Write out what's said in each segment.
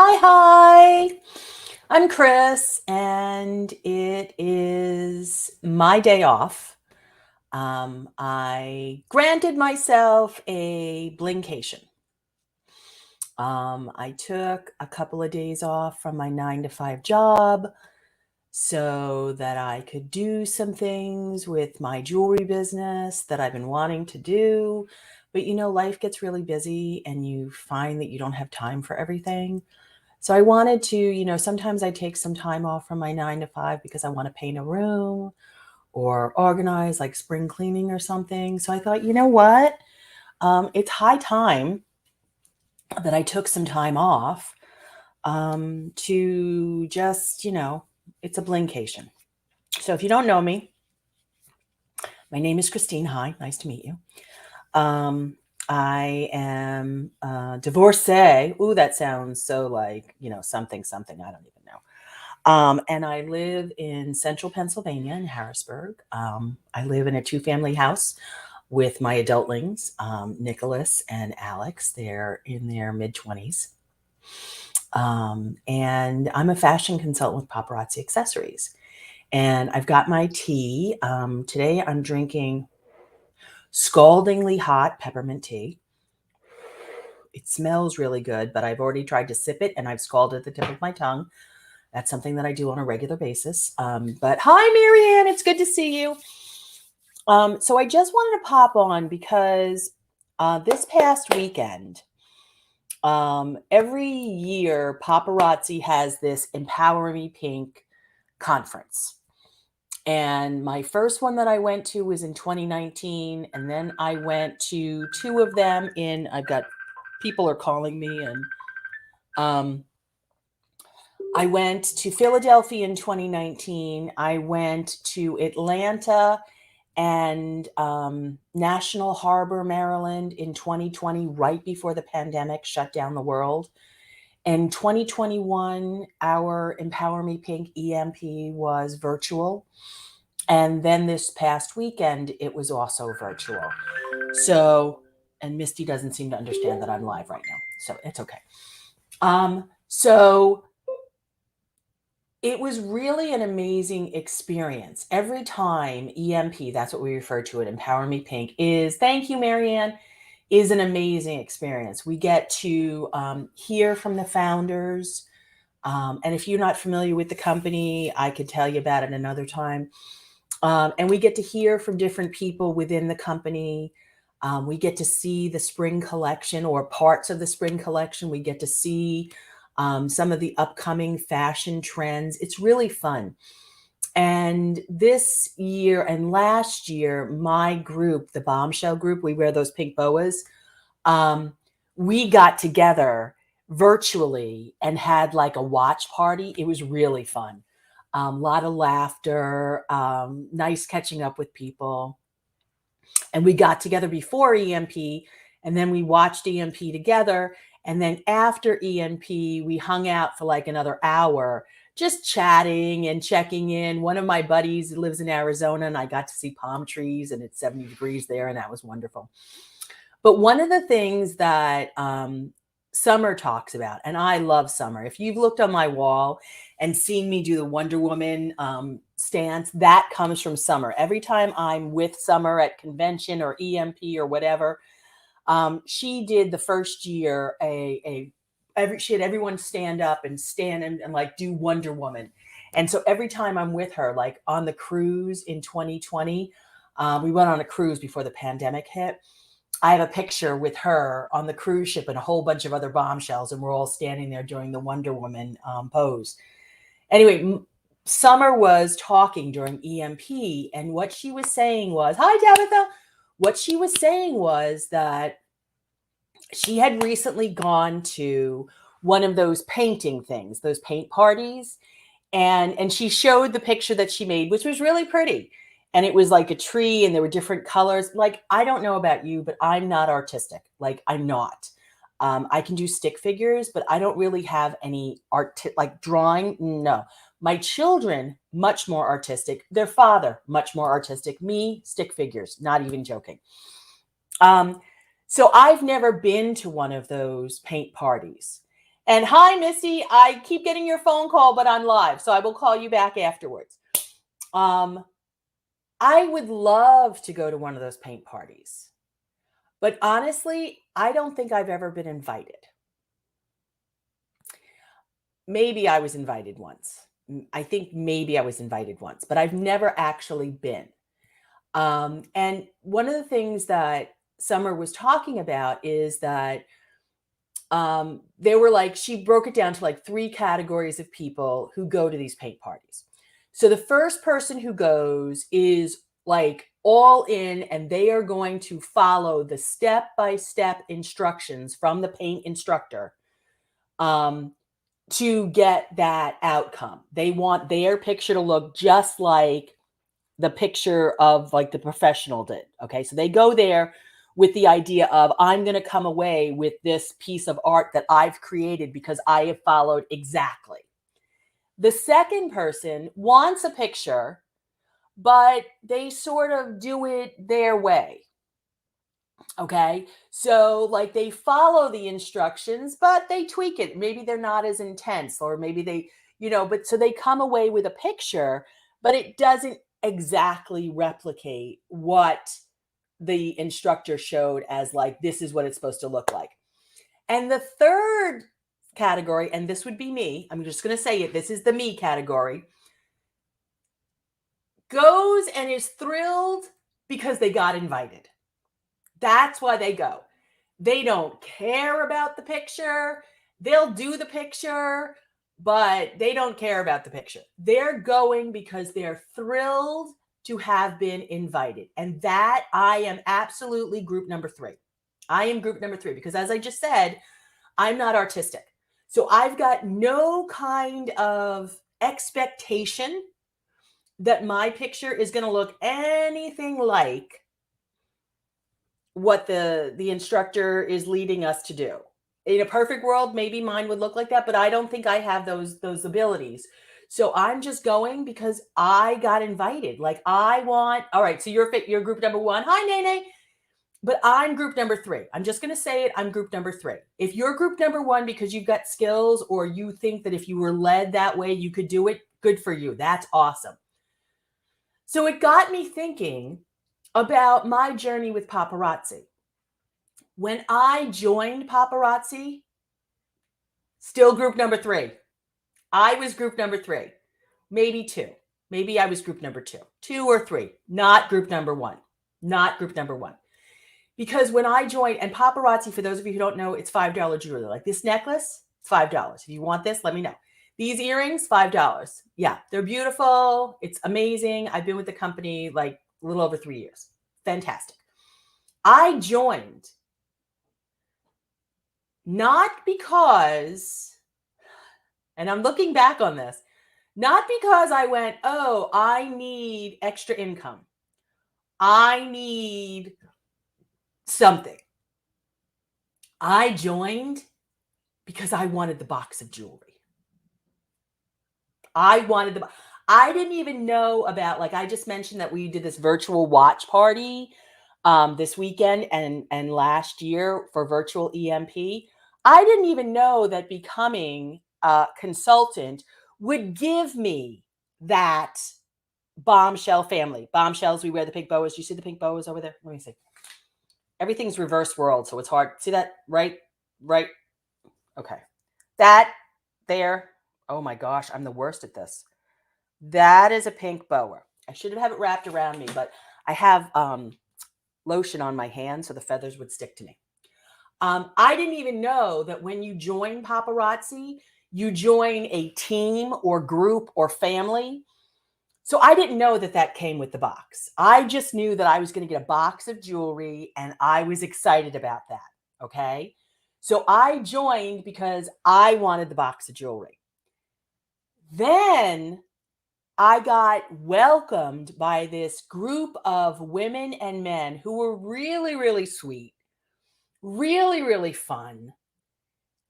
Hi. I'm Chris, and it is my day off. I granted myself a blinkation. I took a couple of days off from my 9 to 5 job so that I could do some things with my jewelry business that I've been wanting to do. But life gets really busy and you find that you don't have time for everything. So I wanted to, sometimes I take some time off from my 9 to 5 because I want to paint a room or organize like spring cleaning or something. So I thought, you know what? It's high time that I took some time off to just, it's a blinkation. So if you don't know me, my name is Christine. Hi, nice to meet you. I am a divorcee. Ooh, that sounds so like, something, something. I don't even know. And I live in central Pennsylvania in Harrisburg. I live in a 2-family house with my adultlings, Nicholas and Alex. They're in their mid-20s. And I'm a fashion consultant with Paparazzi Accessories. And I've got my tea. Today I'm drinking scaldingly hot peppermint tea. It smells really good, but I've already tried to sip it and I've scalded the tip of my tongue. That's something that I do on a regular basis. But hi, Marianne. It's good to see you. So I just wanted to pop on because this past weekend, every year, Paparazzi has this Empower Me Pink conference. And my first one that I went to was in 2019. And then I went to 2 of them I've got people are calling me and I went to Philadelphia in 2019. I went to Atlanta and National Harbor, Maryland in 2020, right before the pandemic shut down the world. In 2021, our Empower Me Pink EMP was virtual. And then this past weekend, it was also virtual. So, and Misty doesn't seem to understand that I'm live right now. So it's okay. So it was really an amazing experience. Every time EMP, that's what we refer to it, Empower Me Pink, thank you, Marianne, is an amazing experience. We get to hear from the founders. And if you're not familiar with the company, I could tell you about it another time. And we get to hear from different people within the company. We get to see the spring collection or parts of the spring collection. We get to see some of the upcoming fashion trends. It's really fun. And this year and last year, my group, the Bombshell group, we wear those pink boas. We got together virtually and had like a watch party. It was really fun. A lot of laughter, nice catching up with people. And we got together before EMP, and then we watched EMP together. And then after EMP, we hung out for like another hour, just chatting and checking in. One of my buddies lives in Arizona, and I got to see palm trees, and it's 70 degrees there, and that was wonderful. But one of the things that Summer talks about, and I love Summer. If you've looked on my wall and seen me do the Wonder Woman stance, that comes from Summer. Every time I'm with Summer at convention or EMP or whatever, she did the first year she had everyone stand up and stand and like do Wonder Woman. And so every time I'm with her, like on the cruise in 2020, we went on a cruise before the pandemic hit. I have a picture with her on the cruise ship and a whole bunch of other bombshells, and we're all standing there doing the Wonder Woman pose. Anyway, Summer was talking during EMP, and what she was saying was, hi, Tabitha. What she was saying was that she had recently gone to one of those painting things, those paint parties, and she showed the picture that she made, which was really pretty. And it was like a tree and there were different colors. Like, I don't know about you, but I'm not artistic. Like, I'm not. I can do stick figures, but I don't really have any art, like drawing. No. My children, much more artistic. Their father, much more artistic. Me, stick figures, not even joking. So I've never been to one of those paint parties. And hi, Missy. I keep getting your phone call, but I'm live, so I will call you back afterwards. I would love to go to one of those paint parties, but honestly, I don't think I've ever been invited. Maybe I was invited once. I think maybe I was invited once, but I've never actually been. And one of the things that Summer was talking about is that they were like, she broke it down to like 3 categories of people who go to these paint parties. So the first person who goes is like all in, and they are going to follow the step-by-step instructions from the paint instructor to get that outcome. They want their picture to look just like the picture of like the professional did. Okay. So they go there with the idea of, I'm going to come away with this piece of art that I've created because I have followed exactly. The second person wants a picture, but they sort of do it their way. Okay. So like they follow the instructions, but they tweak it. Maybe they're not as intense, or maybe they, but so they come away with a picture, but it doesn't exactly replicate what the instructor showed as like, this is what it's supposed to look like. And the third category, and this would be me, I'm just going to say it, this is the me category, goes and is thrilled because they got invited. That's why they go. They don't care about the picture. They'll do the picture, but they don't care about the picture. They're going because they're thrilled to have been invited. And that, I am absolutely group number 3. I am group number 3 because, as I just said, I'm not artistic. So I've got no kind of expectation that my picture is going to look anything like what the instructor is leading us to do. In a perfect world, maybe mine would look like that, but I don't think I have those abilities. So I'm just going because I got invited. Like I want, all right, so you're group number 1. Hi, Nene. But I'm group number 3. I'm just going to say it. I'm group number 3. If you're group number 1 because you've got skills, or you think that if you were led that way, you could do it, good for you. That's awesome. So it got me thinking about my journey with paparazzi. When I joined paparazzi, still group number 3. I was group number 3, maybe 2. Maybe I was group number 2, 2 or 3, not group number 1, not group number 1. Because when I joined, and paparazzi, for those of you who don't know, it's $5 jewelry. Like this necklace, it's $5. If you want this, let me know. These earrings, $5. Yeah, they're beautiful. It's amazing. I've been with the company like a little over 3 years. Fantastic. I joined not because, and I'm looking back on this, not because I went, oh, I need extra income. I need something. I joined because I wanted the box of jewelry. I didn't even know about, like I just mentioned that we did this virtual watch party this weekend and last year for virtual EMP. I didn't even know that becoming a consultant would give me that bombshell family. Bombshells, we wear the pink boas. Do you see the pink boas over there? Let me see. Everything's reverse world, so it's hard. See that? Right? Okay. That there. Oh my gosh, I'm the worst at this. That is a pink boa. I should have it wrapped around me, but I have lotion on my hand so the feathers would stick to me. I didn't even know that when you join paparazzi, you join a team or group or family. So I didn't know that came with the box. I just knew that I was going to get a box of jewelry, and I was excited about that. Okay. So I joined because I wanted the box of jewelry. Then I got welcomed by this group of women and men who were really, really sweet, really, really fun.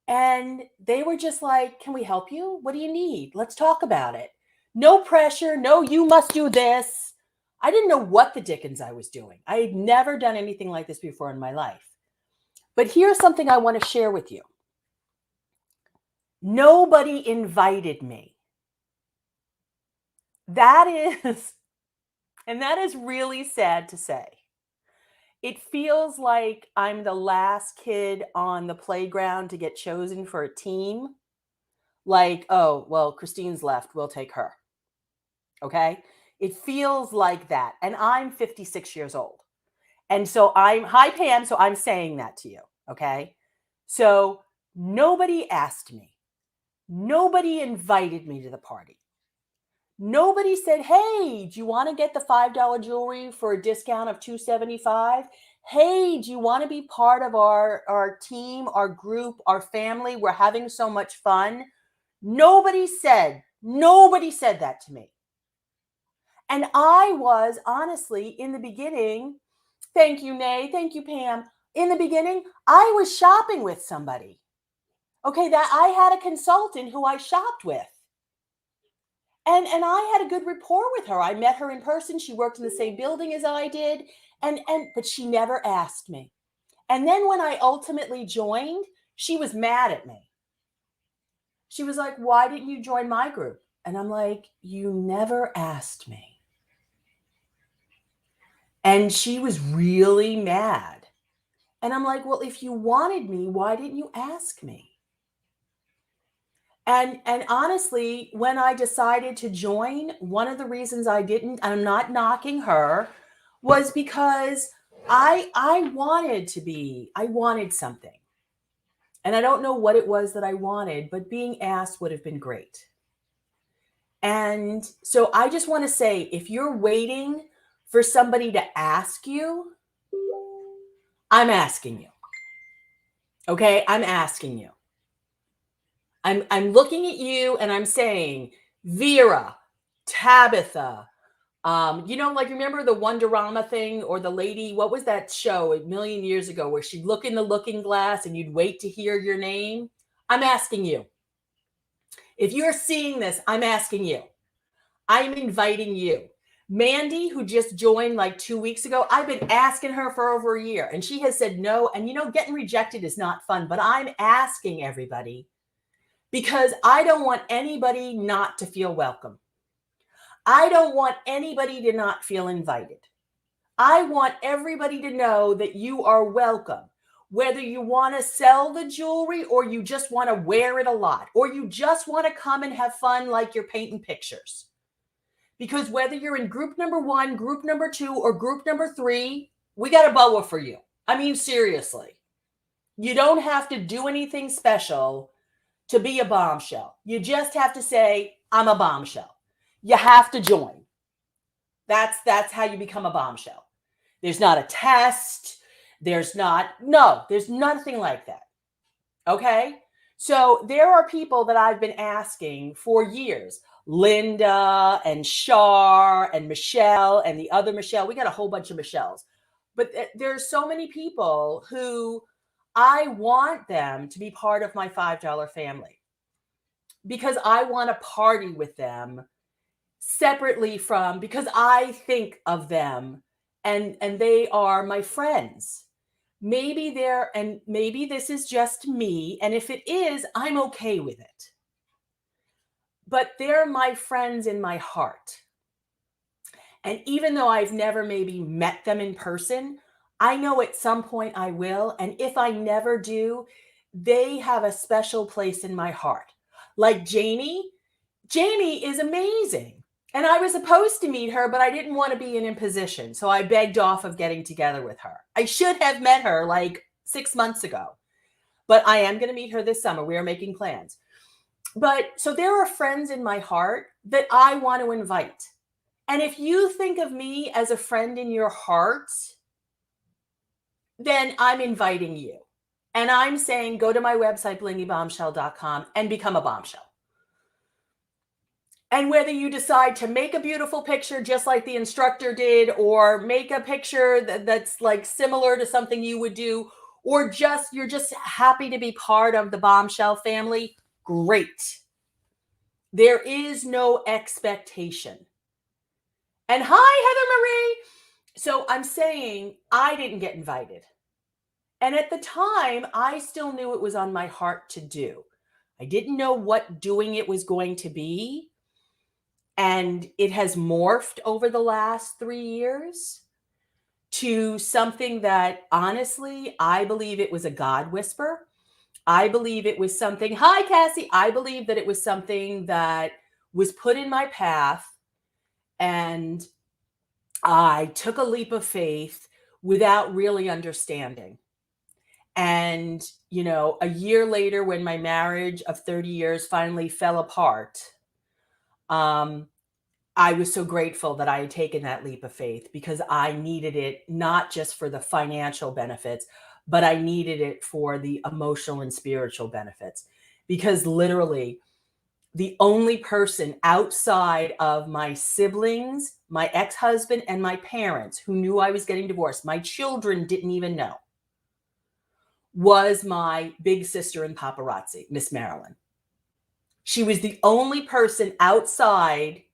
And they were just like, can we help you? What do you need? Let's talk about it. No pressure. No, you must do this. I didn't know what the dickens I was doing. I had never done anything like this before in my life. But here's something I want to share with you. Nobody invited me. That is, and that is really sad to say. It feels like I'm the last kid on the playground to get chosen for a team. Like, oh, well, Christine's left. We'll take her. Okay. It feels like that. And I'm 56 years old. And so hi, Pam. So I'm saying that to you. Okay. So nobody asked me. Nobody invited me to the party. Nobody said, "Hey, do you want to get the $5 jewelry for a discount of $275? Hey, do you want to be part of our team, our group, our family? We're having so much fun." Nobody said that to me. And I was honestly in the beginning, thank you, Nay, thank you, Pam. In the beginning, I was shopping with somebody. Okay, that I had a consultant who I shopped with. And I had a good rapport with her. I met her in person. She worked in the same building as I did. And but she never asked me. And then when I ultimately joined, she was mad at me. She was like, "Why didn't you join my group?" And I'm like, "You never asked me." And she was really mad. And I'm like, "Well, if you wanted me, why didn't you ask me?" And honestly, when I decided to join, one of the reasons I didn't, I'm not knocking her, was because I wanted something. And I don't know what it was that I wanted, but being asked would have been great. And so I just want to say, if you're waiting for somebody to ask you, I'm asking you. Okay? I'm asking you. I'm looking at you and I'm saying, Vera, Tabitha, like remember the Wonderama thing or the lady, what was that show a million years ago where she'd look in the looking glass and you'd wait to hear your name? I'm asking you. If you're seeing this, I'm asking you. I'm inviting you. Mandy, who just joined like 2 weeks ago, I've been asking her for over a year and she has said no. And getting rejected is not fun, but I'm asking everybody because I don't want anybody not to feel welcome. I don't want anybody to not feel invited. I want everybody to know that you are welcome. Whether you want to sell the jewelry or you just want to wear it a lot or you just want to come and have fun like you're painting pictures. Because whether you're in group number 1, group number 2, or group number 3, we got a BOA for you. I mean, seriously. You don't have to do anything special to be a bombshell. You just have to say, "I'm a bombshell." You have to join. That's how you become a bombshell. There's not a test. There's nothing like that. Okay? So there are people that I've been asking for years. Linda and Shar and Michelle and the other Michelle. We got a whole bunch of Michelles. But there's so many people who I want them to be part of my $5 family because I want to party with them separately from because I think of them and they are my friends. Maybe this is just me, and if it is, I'm okay with it. But they're my friends in my heart. And even though I've never maybe met them in person, I know at some point I will, and if I never do, they have a special place in my heart. Like Jamie is amazing. And I was supposed to meet her, but I didn't want to be in a position. So I begged off of getting together with her. I should have met her like 6 months ago, but I am going to meet her this summer. We are making plans. But so there are friends in my heart that I want to invite. And if you think of me as a friend in your heart, then I'm inviting you. And I'm saying go to my website, blingybombshell.com, and become a bombshell. And whether you decide to make a beautiful picture just like the instructor did, or make a picture that's like similar to something you would do, or you're just happy to be part of the bombshell family, great. There is no expectation. And hi, Heather Marie. So I'm saying I didn't get invited. And at the time, I still knew it was on my heart to do. I didn't know what doing it was going to be. And it has morphed over the last 3 years to something that honestly, I believe it was a God whisper. I believe it was something, hi, Cassie. I believe that it was something that was put in my path. And I took a leap of faith without really understanding. And, a year later, when my marriage of 30 years finally fell apart, um, I was so grateful that I had taken that leap of faith because I needed it not just for the financial benefits, but I needed it for the emotional and spiritual benefits. Because literally, the only person outside of my siblings, my ex husband, and my parents who knew I was getting divorced, my children didn't even know, was my big sister in paparazzi, Miss Marilyn. She was the only person outside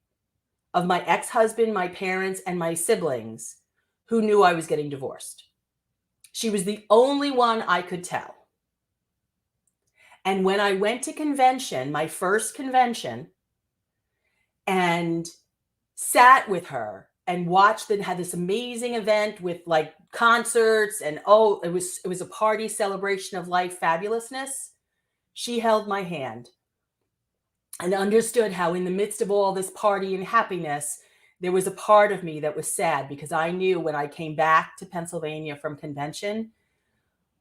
of my ex husband, my parents, and my siblings who knew I was getting divorced. She was the only one I could tell. And when I went to convention, my first convention, and sat with her and watched and had this amazing event with like concerts and it was a party celebration of life fabulousness. She held my hand and understood how in the midst of all this party and happiness, there was a part of me that was sad because I knew when I came back to Pennsylvania from convention,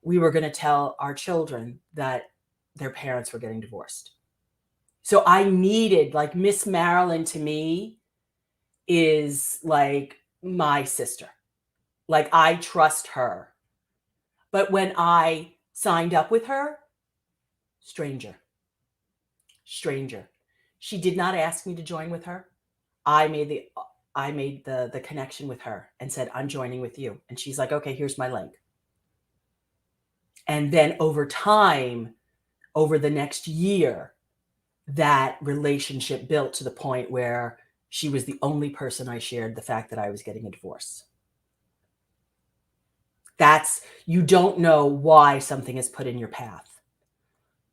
we were going to tell our children that their parents were getting divorced. So I needed, like, Miss Marilyn to me is like my sister. Like, I trust her. But when I signed up with her, stranger. Stranger. She did not ask me to join with her. I made the connection with her and said, I'm joining with you. And she's like, okay, here's my link. And then over time, over the next year, that relationship built to the point where she was the only person I shared the fact that I was getting a divorce. You don't know why something is put in your path.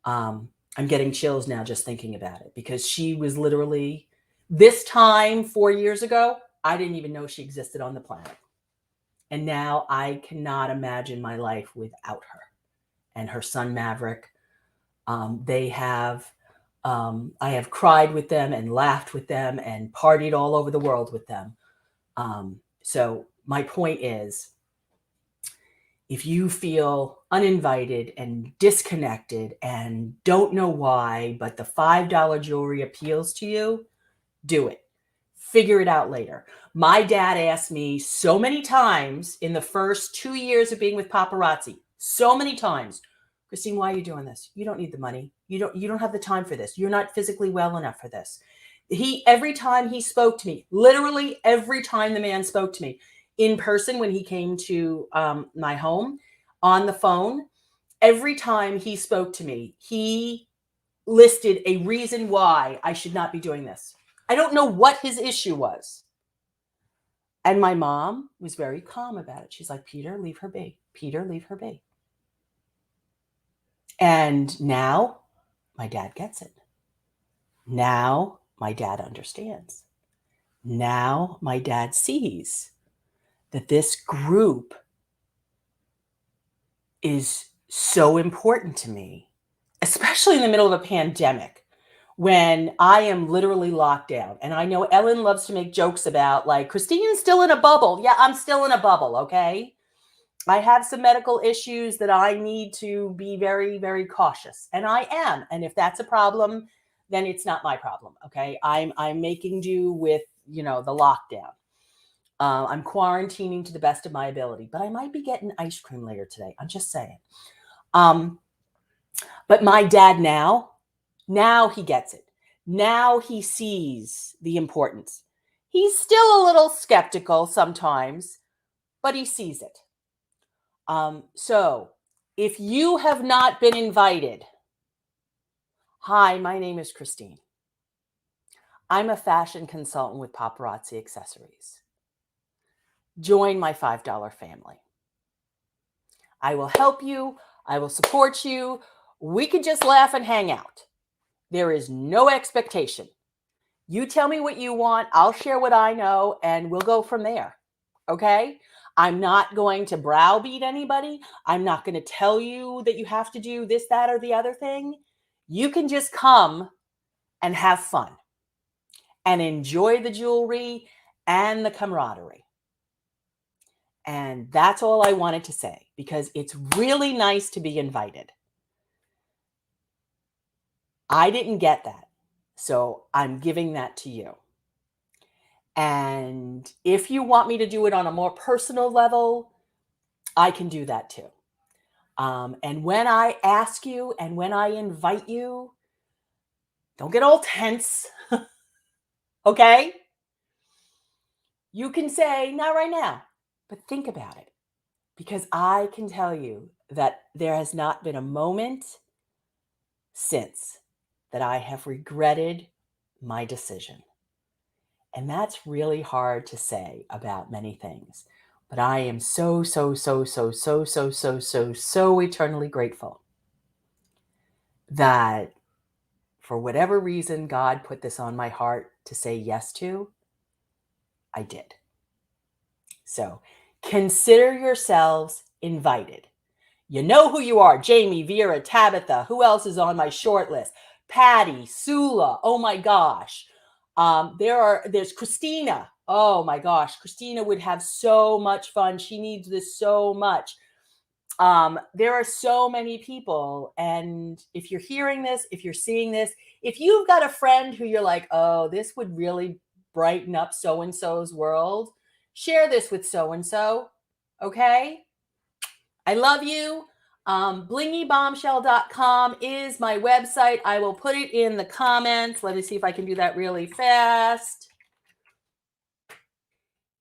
I'm getting chills now just thinking about it because she was literally, this time 4 years ago, I didn't even know she existed on the planet. And now I cannot imagine my life without her and her son Maverick. I have cried with them and laughed with them and partied all over the world with them. So my point is, if you feel uninvited and disconnected and don't know why, but the $5 jewelry appeals to you, do it. Figure it out later. My dad asked me so many times in the first 2 years of being with paparazzi, so many times, Christine, why are you doing this? You don't need the money. You don't have the time for this. You're not physically well enough for this. Every time he spoke to me, literally every time the man spoke to me in person when he came to my home, on the phone, every time he spoke to me, he listed a reason why I should not be doing this. I don't know what his issue was. And my mom was very calm about it. She's like, Peter, leave her be. Peter, leave her be. And now my dad gets it. Now my dad understands. Now my dad sees that this group is so important to me, especially in the middle of a pandemic when I am literally locked down. And I know Ellen loves to make jokes about, like, Christine's still in a bubble. Yeah, I'm still in a bubble, okay? I have some medical issues that I need to be very, very cautious. And I am. And if that's a problem, then it's not my problem, okay? I'm making do with, the lockdown. I'm quarantining to the best of my ability, but I might be getting ice cream later today. I'm just saying. But my dad now he gets it. Now he sees the importance. He's still a little skeptical sometimes, but he sees it. So if you have not been invited, hi, my name is Christine. I'm a fashion consultant with Paparazzi Accessories. Join my $5 family. I will help you. I will support you. We could just laugh and hang out. There is no expectation. You tell me what you want, I'll share what I know, and we'll go from there. Okay? I'm not going to browbeat anybody. I'm not going to tell you that you have to do this, that, or the other thing. You can just come and have fun and enjoy the jewelry and the camaraderie. And that's all I wanted to say, because it's really nice to be invited. I didn't get that, so I'm giving that to you. And if you want me to do it on a more personal level, I can do that too. And when I ask you and when I invite you, don't get all tense, okay? You can say, not right now, but think about it. Because I can tell you that there has not been a moment since that I have regretted my decision. And that's really hard to say about many things. But I am so, so, so, so, so, so, so, so, so eternally grateful that for whatever reason God put this on my heart to say yes to, I did. So consider yourselves invited. You know who you are. Jamie, Vera, Tabitha. Who else is on my short list? Patty, Sula. Oh my gosh. There's Christina. Oh my gosh. Christina would have so much fun. She needs this so much. There are so many people. And if you're hearing this, if you're seeing this, if you've got a friend who you're like, oh, this would really brighten up so-and-so's world, share this with so-and-so. Okay? I love you. Blingybombshell.com is my website. I will put it in the comments. Let me see if I can do that really fast.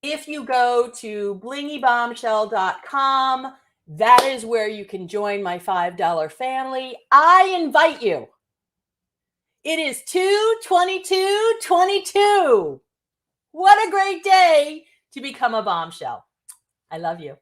If you go to blingybombshell.com, that is where you can join my $5 family. I invite you. It is 2/22/22. What a great day to become a bombshell. I love you.